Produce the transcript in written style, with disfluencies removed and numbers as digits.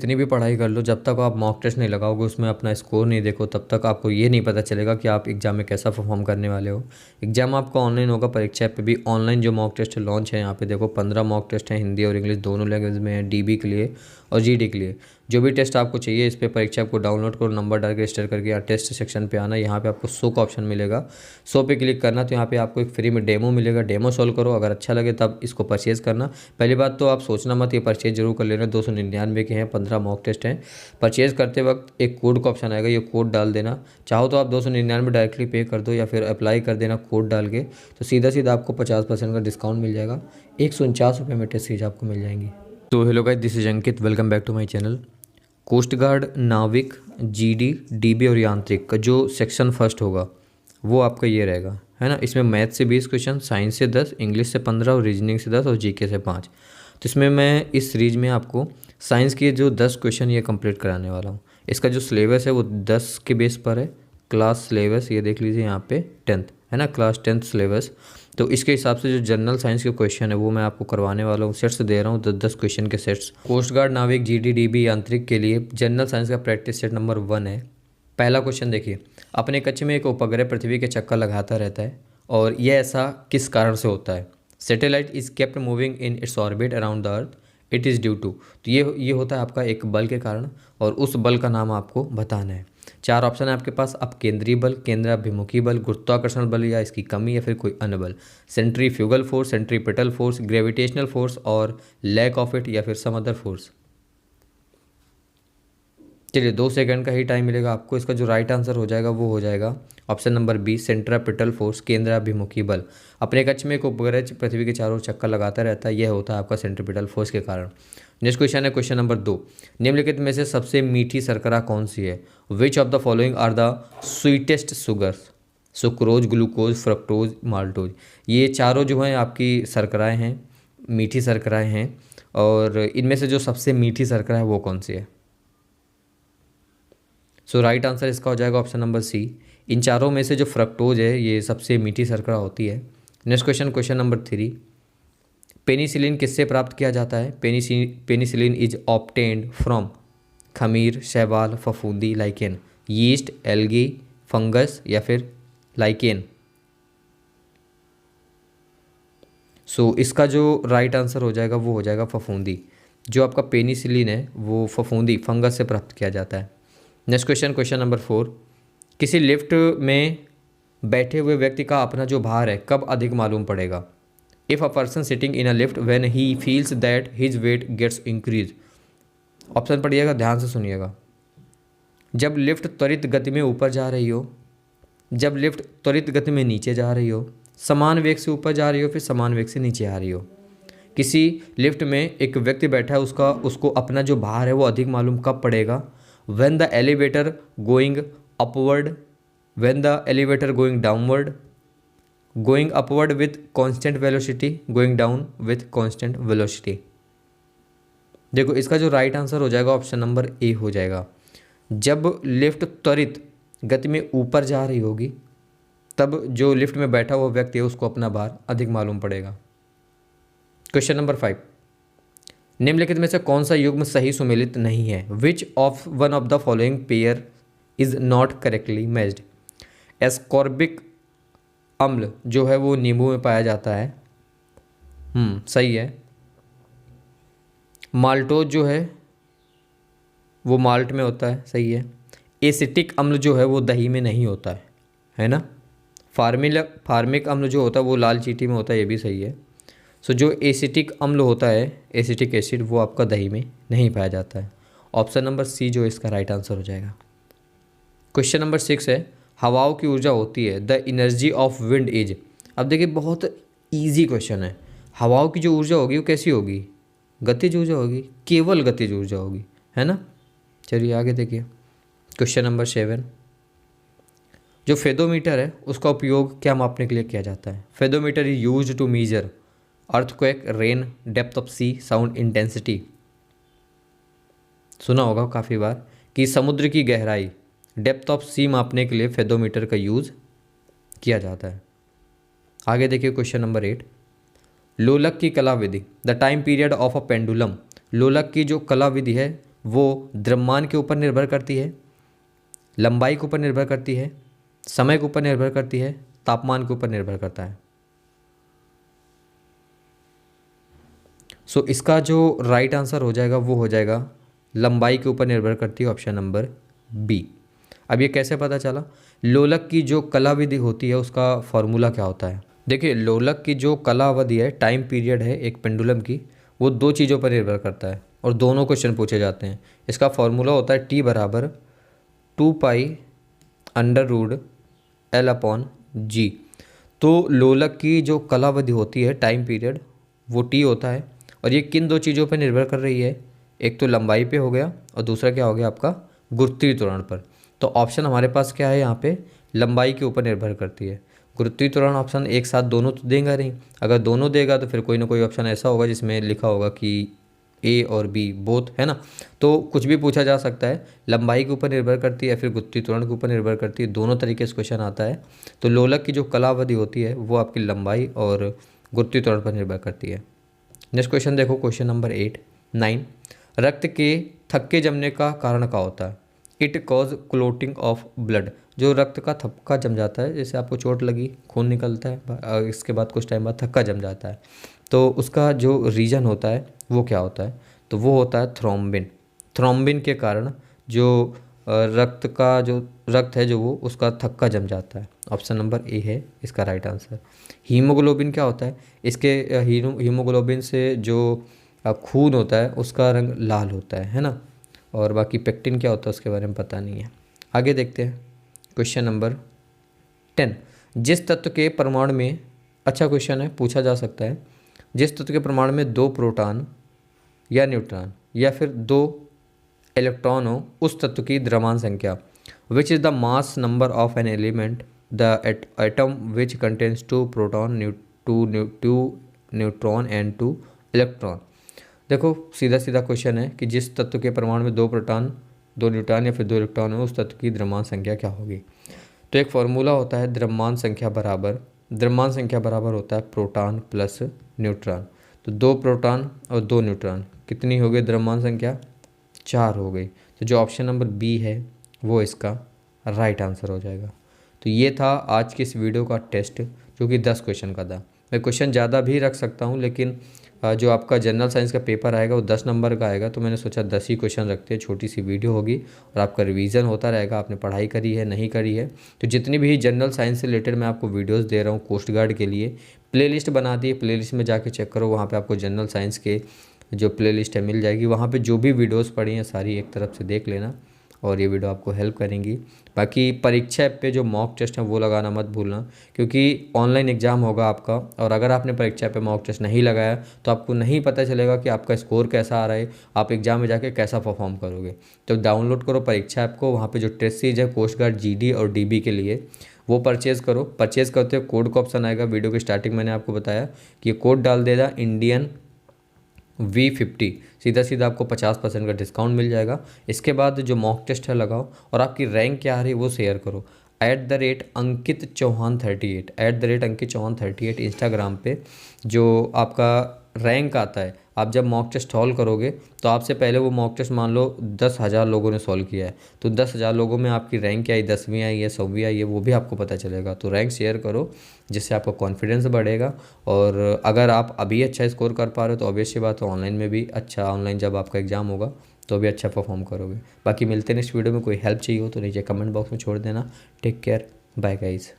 कितनी भी पढ़ाई कर लो, जब तक आप मॉक टेस्ट नहीं लगाओगे, उसमें अपना स्कोर नहीं देखो, तब तक आपको ये नहीं पता चलेगा कि आप एग्ज़ाम में कैसा परफॉर्म करने वाले हो। एग्ज़ाम आपका ऑनलाइन होगा, परीक्षा पे भी ऑनलाइन जो मॉक टेस्ट लॉन्च है, यहाँ पे देखो 15 मॉक टेस्ट हैं, हिंदी और इंग्लिश दोनों लैंग्वेज में है, डीबी के लिए और जीडी के लिए। जो भी टेस्ट आपको चाहिए इस पर परीक्षा आपको डाउनलोड करो, नंबर डाल के रजिस्टर करके यहाँ टेस्ट सेक्शन पे आना। यहाँ पे आपको 100 का ऑप्शन मिलेगा, 100 पे क्लिक करना, तो यहाँ पे आपको एक फ्री में डेमो मिलेगा, डेमो सॉल्व करो, अगर अच्छा लगे तब इसको परचेज़ करना। पहली बात तो आप सोचना मत, ये परचेज़ जरूर कर लेना। 299 के हैं, 15 मॉक टेस्ट हैं। परचेज़ करते वक्त एक कोड का ऑप्शन आएगा, ये कोड डाल देना। चाहो तो आप 299 डायरेक्टली पे कर दो या फिर अप्लाई कर देना कोड डाल के, तो सीधा सीधा आपको 50% का डिस्काउंट मिल जाएगा। 149 रुपये में टेस्ट सीरीज आपको मिल जाएंगी। तो hello guys, this is Ankit, welcome back to my channel. Coast guard, नाविक, जीडी, डीबी और यांत्रिक का जो सेक्शन फर्स्ट होगा वो आपका ये रहेगा, है ना। इसमें मैथ से 20 क्वेश्चन, साइंस से 10, इंग्लिश से 15 और रीजनिंग से 10 और जीके से 5। तो इसमें मैं इस सीरीज में आपको साइंस के जो 10 क्वेश्चन ये कंप्लीट कराने वाला हूँ। इसका जो सिलेबस है वो 10 के बेस पर है। क्लास सिलेबस ये देख लीजिए यहाँ पे 10th है ना, क्लास 10th सिलेबस। तो इसके हिसाब से जो जनरल साइंस के क्वेश्चन है वो मैं आपको करवाने वाला हूँ। सेट्स दे रहा हूँ 10 क्वेश्चन के सेट्स। कोस्ट गार्ड, नाविक, जीडी, डीबी, यांत्रिक के लिए जनरल साइंस का प्रैक्टिस सेट नंबर 1 है। पहला क्वेश्चन देखिए, अपने कक्ष में एक उपग्रह पृथ्वी के चक्कर लगाता रहता है और यह ऐसा किस कारण से होता है। Satellite is kept moving in its orbit around the earth, it is due to. तो ये होता है आपका एक बल के कारण, और उस बल का नाम आपको बताना है। 4 ऑप्शन है आपके पास। अब केंद्रीय बल, केंद्राभिमुखी बल, गुरुत्वाकर्षण बल या इसकी कमी या फिर कोई अन्य बल, centrifugal force, centripetal force, gravitational force और लैक ऑफ इट या फिर सम अदर फोर्स। चलिए 2 सेकंड का ही टाइम मिलेगा आपको। इसका जो राइट आंसर हो जाएगा वो हो जाएगा option number B, centripetal force, केंद्राभिमुखी बल। अपने कक्ष में एक उपग्रह पृथ्वी के चारों ओर चक्कर लगाता रहता है, यह होता है आपका सेंट्रीपिटल फोर्स के कारण। नेक्स्ट क्वेश्चन है क्वेश्चन नंबर 2, निम्नलिखित में से सबसे मीठी शर्करा कौन सी है। Which of the following are the sweetest sugars. Sucrose, glucose, fructose, maltose. ये चारों जो हैं आपकी शर्कराएँ हैं, मीठी शर्कराएँ हैं, और इनमें से जो सबसे मीठी शर्करा है वो कौन सी है। सो राइट आंसर इसका हो जाएगा ऑप्शन नंबर सी। इन चारों में से जो फ्रक्टोज है ये सबसे मीठी शर्करा होती है। Next question, question number 3, penicillin किससे प्राप्त किया जाता है। पेनिसिलिन इज ऑब्टेन्ड फ्रॉम खमीर, शैवाल, फफूंदी, लाइकेन, यीस्ट, एल्गी, फंगस या फिर लाइकेन। सो इसका जो राइट आंसर हो जाएगा वो हो जाएगा फफूंदी। जो आपका पेनिसिलिन है वो फफूंदी, फंगस से प्राप्त किया जाता है। नेक्स्ट क्वेश्चन, क्वेश्चन नंबर 4, किसी लिफ्ट में बैठे हुए व्यक्ति का अपना जो भार है कब अधिक मालूम पड़ेगा। If a person sitting in a lift when he feels that his weight gets increase. Option पढ़िएगा, ध्यान से सुनिएगा। जब लिफ्ट त्वरित गति में ऊपर जा रही हो, जब लिफ्ट त्वरित गति में नीचे जा रही हो, समान वेग से ऊपर जा रही हो, फिर समान वेग से नीचे आ रही हो। किसी लिफ्ट में एक व्यक्ति बैठा है, उसको अपना जो भार है वो अधिक मालूम कब पड़ेगा। when the elevator going upward, when the elevator going downward, going upward with constant velocity, going down with constant velocity। देखो इसका जो राइट आंसर हो जाएगा ऑप्शन नंबर ए हो जाएगा। जब लिफ्ट त्वरित गति में ऊपर जा रही होगी तब जो लिफ्ट में बैठा हुआ व्यक्ति है उसको अपना भार अधिक मालूम पड़ेगा। क्वेश्चन नंबर 5, निम्नलिखित में से कौन सा युग्म सही सुमेलित नहीं है। Which of one of the following pair is not correctly matched. Ascorbic अम्ल जो है वो नींबू में पाया जाता है, सही है। माल्टोज जो है वो माल्ट में होता है, सही है। एसिटिक अम्ल जो है वो दही में नहीं होता है ना। फार्मिक अम्ल जो होता है वो लाल चींटी में होता है, ये भी सही है। सो जो एसिटिक अम्ल होता है, एसिटिक एसिड, वो आपका दही में नहीं पाया जाता है। ऑप्शन नंबर सी जो इसका राइट आंसर हो जाएगा। क्वेश्चन नंबर 6 है, हवाओं की ऊर्जा होती है the energy of wind is. अब देखिए बहुत इजी क्वेश्चन है। हवाओं की जो ऊर्जा होगी वो कैसी होगी, गतिज ऊर्जा होगी, केवल गतिज ऊर्जा होगी, है ना। चलिए आगे देखिए क्वेश्चन नंबर 7, जो फेदोमीटर है उसका उपयोग क्या मापने के लिए किया जाता है। Fathometer is used to measure earthquake, rain, depth of sea, sound intensity. सुना होगा काफ़ी बार कि समुद्र की गहराई, डेप्थ ऑफ सी मापने के लिए फेदोमीटर का यूज़ किया जाता है। आगे देखिए क्वेश्चन नंबर 8, लोलक की कला विधि, the time period of a pendulum. लोलक की जो कला विधि है वो द्रव्यमान के ऊपर निर्भर करती है, लंबाई के ऊपर निर्भर करती है, समय के ऊपर निर्भर करती है, तापमान के ऊपर निर्भर करता है। सो इसका जो राइट आंसर हो जाएगा वो हो जाएगा लंबाई के ऊपर निर्भर करती है, ऑप्शन नंबर बी। अब ये कैसे पता चला? लोलक की जो कला विधि होती है उसका फॉर्मूला क्या होता है? देखिए, लोलक की जो कला अवधि है, टाइम पीरियड है एक पेंडुलम की, वो दो चीज़ों पर निर्भर करता है और दोनों क्वेश्चन पूछे जाते हैं। इसका फॉर्मूला होता है टी बराबर 2π√L/G। तो लोलक की जो कला अवधि होती है, टाइम पीरियड, वो टी होता है और ये किन दो चीज़ों पर निर्भर कर रही है? एक तो लंबाई पे हो गया और दूसरा क्या हो गया आपका? गुरुत्वीय त्वरण पर। तो ऑप्शन हमारे पास क्या है यहाँ पे? लंबाई के ऊपर निर्भर करती है। गुरुत्वीय त्वरण ऑप्शन एक साथ दोनों तो देगा नहीं, अगर दोनों देगा तो फिर कोई ना कोई ऑप्शन ऐसा होगा जिसमें लिखा होगा कि ए और बी बोथ, है ना। तो कुछ भी पूछा जा सकता है, लंबाई के ऊपर निर्भर करती है या फिर गुरुत्वीय त्वरण के ऊपर निर्भर करती है, दोनों तरीके से क्वेश्चन आता है। तो लोलक की जो कला अवधि होती है वो आपकी लंबाई और गुरुत्वीय त्वरण पर निर्भर करती है। नेक्स्ट क्वेश्चन देखो, क्वेश्चन नंबर 9। रक्त के थक्के जमने का कारण क्या होता है? It cause clotting of blood. जो रक्त का थक्का जम जाता है, जैसे आपको चोट लगी, खून निकलता है, इसके बाद कुछ टाइम बाद थक्का जम जाता है, तो उसका जो रीजन होता है वो क्या होता है? तो वो होता है थ्रोम्बिन। थ्रोम्बिन के कारण जो रक्त है जो वो उसका थक्का जम जाता है। ऑप्शन नंबर ए है इसका राइट आंसर। हीमोग्लोबिन क्या होता है? इसके हीमोग्लोबिन से जो खून होता है उसका रंग लाल होता है ना। और बाकी पेक्टिन क्या होता है उसके बारे में पता नहीं है। आगे देखते हैं क्वेश्चन नंबर 10। जिस तत्व के परमाणु में, अच्छा क्वेश्चन है, पूछा जा सकता है, जिस तत्व के परमाणु में 2 प्रोटॉन या न्यूट्रॉन या फिर 2 इलेक्ट्रॉन हो, उस तत्व की द्रव्यमान संख्या। Which is the mass number of an element the atom which contains 2 proton, 2 neutron and 2 electron. देखो, सीधा सीधा क्वेश्चन है कि जिस तत्व के परमाणु में 2 प्रोटॉन, 2 न्यूट्रॉन या फिर 2 इलेक्ट्रॉन हो, उस तत्व की द्रव्यमान संख्या क्या होगी? तो एक फॉर्मूला होता है द्रव्यमान संख्या बराबर होता है प्रोटॉन प्लस न्यूट्रॉन। तो 2 प्रोटॉन और 2 न्यूट्रॉन, कितनी हो गई द्रव्यमान संख्या? 4 हो गई। तो जो ऑप्शन नंबर बी है वो इसका राइट आंसर हो जाएगा। तो ये था आज की इस वीडियो का टेस्ट, जो कि 10 क्वेश्चन का था। मैं क्वेश्चन ज़्यादा भी रख सकता हूँ, लेकिन जो आपका जनरल साइंस का पेपर आएगा वो 10 नंबर का आएगा, तो मैंने सोचा 10 ही क्वेश्चन रखते हैं, छोटी सी वीडियो होगी और आपका रिवीजन होता रहेगा। आपने पढ़ाई करी है नहीं करी है, तो जितनी भी जनरल साइंस से रिलेटेड मैं आपको वीडियोस दे रहा हूँ कोस्ट गार्ड के लिए, प्लेलिस्ट बना दी है, प्लेलिस्ट में जाके चेक करो, वहाँ पर आपको जनरल साइंस के जो प्लेलिस्ट है मिल जाएगी। वहाँ पे जो भी वीडियोस पड़ी हैं सारी एक तरफ से देख लेना और ये वीडियो आपको हेल्प करेंगी। बाकी परीक्षा ऐप पे जो मॉक टेस्ट है वो लगाना मत भूलना, क्योंकि ऑनलाइन एग्ज़ाम होगा आपका, और अगर आपने परीक्षा पे मॉक टेस्ट नहीं लगाया तो आपको नहीं पता चलेगा कि आपका स्कोर कैसा आ रहा है, आप एग्ज़ाम में जाके कैसा परफॉर्म करोगे। तो डाउनलोड करो परीक्षा ऐप को, वहाँ पर जो टेस्ट सीरीज है कोस्ट गार्ड GD और DB के लिए, वो परचेज़ करो। परचेज़ करते हुए कोड का ऑप्शन आएगा, वीडियो की स्टार्टिंग मैंने आपको बताया कि ये कोड डाल देगा इंडियन V50, सीधा सीधा आपको 50% का डिस्काउंट मिल जाएगा। इसके बाद जो मॉक टेस्ट है लगाओ और आपकी रैंक क्या आ रही है वो शेयर करो। @अंकित चौहान38 इंस्टाग्राम पे जो आपका रैंक आता है, आप जब मॉक टेस्ट सॉल्व करोगे तो आपसे पहले वो मॉक टेस्ट मान लो 10,000 लोगों ने सॉल्व किया है, तो 10,000 लोगों में आपकी रैंक क्या आई, 10वीं आई है, 100वीं आई है, वो भी आपको पता चलेगा। तो रैंक शेयर करो, जिससे आपका कॉन्फिडेंस बढ़ेगा। और अगर आप अभी अच्छा स्कोर कर पा रहे हो तो ऑब्वियस सी बात है ऑनलाइन में भी अच्छा, ऑनलाइन जब आपका एग्ज़ाम होगा तो भी अच्छा परफॉर्म करोगे। बाकी मिलते हैं नेक्स्ट वीडियो में। कोई हेल्प चाहिए हो तो नीचे कमेंट बॉक्स में छोड़ देना। Take care, bye guys.